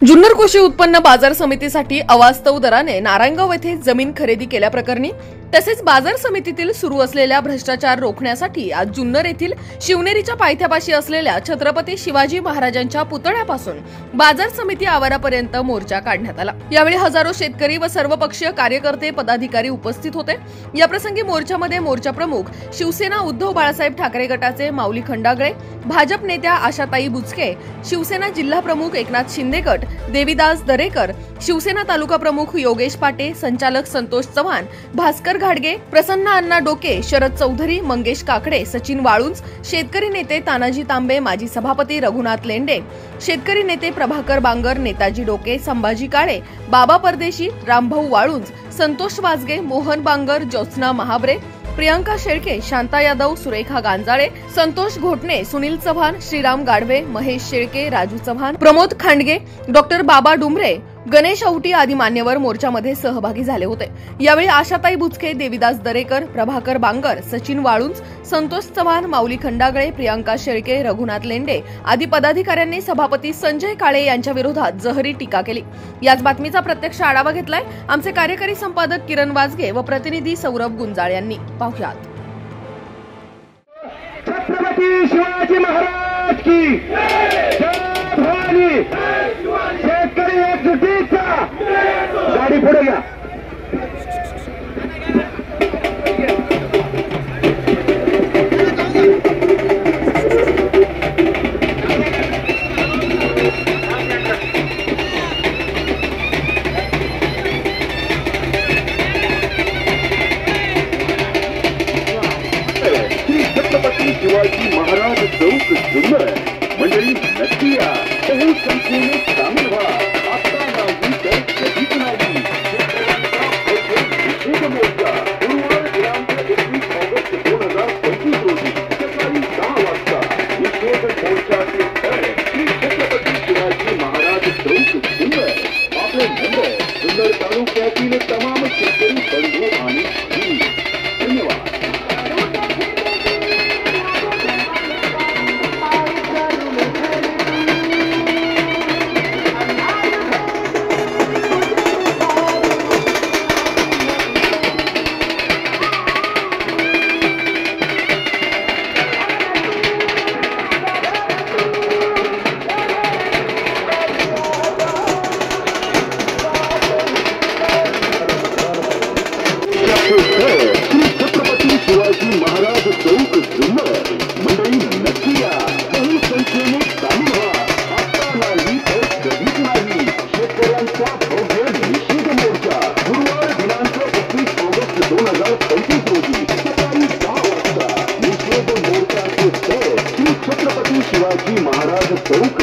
जुन्नर कृषी उत्पन्न बाजार समितीसाठी अवास्तव दराने नारायणगाव येथे जमीन खरेदी केल्याप्रकरणी तसेच बाजार समितीतील सुरू असलेल्या भ्रष्टाचार रोखण्यासाठी आज जुन्नर येथील शिवनेरीच्या पायथ्यापाशी असलेल्या छत्रपती शिवाजी महाराजांच्या पुतळ्यापासून बाजार समिती आवारापर्यंत मोर्चा काढण्यात आला। यावेळी हजारो शेतकरी व सर्वपक्षीय कार्यकर्ते पदाधिकारी उपस्थित होते। याप्रसंगी मोर्चामध्ये मोर्चा प्रमुख शिवसेना उद्धव बाळासाहेब ठाकरे गटाचे माऊली खंडागळे, भाजप नेत्या आशाताई बुचके, शिवसेना जिल्हा प्रमुख एकनाथ शिंदे गट, देवीदास दरेकर, शिवसेना तालुका प्रमुख योगेश पाटे, संचालक संतोष चव्हाण, भास्कर घाडगे, प्रसन्न अण्णा डोके, शरद चौधरी, मंगेश काकडे, सचिन वाळुंज, शेतकरी नेते तानाजी तांबे, माजी सभापती रघुनाथ लेंडे, शेतकरी नेते प्रभाकर बांगर, नेताजी डोके, संभाजी काळे, बाबा परदेशी, रामभाऊ वाळुंज, संतोष वाजगे, मोहन बांगर, ज्योत्स्ना महाबरे, प्रियंका शेळके, शांता यादव, सुरेखा गांजाळे, संतोष घोटणे, सुनील चव्हाण, श्रीराम गाढवे, महेश शेळके, राजू चव्हाण, प्रमोद खांडगे, डॉक्टर बाबा डुमरे, गणेश औटी आदी मान्यवर मोर्चामध्ये सहभागी झाले होते। यावेळी आशाताई बुचके, देवीदास दरेकर, प्रभाकर बांगर, सचिन वाळुंज, संतोष चव्हाण, माऊली खंडागळे, प्रियंका शेळके, रघुनाथ लेंडे आदी पदाधिकाऱ्यांनी सभापती संजय काळे यांच्या विरोधात जहरी टीका केली। याच बातमीचा प्रत्यक्ष आढावा घेतलाय आमचे कार्यकारी संपादक किरण वाजगे व प्रतिनिधी सौरभ गुंजाळ यांनी। पाहुयात। छत्रपती शिवाजी महाराज की जय भवानी। शेतकरी एकजुटीचा गाडी पुढे घ्या। छत्रपती शिवाजी महाराज चौक जुन्नर मंडळी नक्की या। बहुसंख्येने सामील व्हा। आता नाही तर कधीच नाही। शेतकऱ्यांचा विशेष मोर्चा गुरुवार दिनांक 21 ऑगस्ट 2025 रोजी सकाळी 10 वाजता विशेष मोर्चाचे स्थळ श्री छत्रपती शिवाजी महाराज चौक जुन्नर। आपले मंडळ जुन्नर तालुक्यातील तमाम शेतकरी बंधू आणि धन्यवाद। श्री छत्रपती शिवाजी महाराज चौक जुन्नर मंडळी नक्की या। बहुसंख्येने सामील व्हा। आता नाही तर कधीच नाही। शेतकऱ्यांचा भव्य निषेध मोर्चा गुरुवार दिनांक 21 ऑगस्ट 2025 रोजी सकाळी 10 वाजता निषेध मोर्चाचे स्थळ श्री छत्रपती शिवाजी महाराज चौक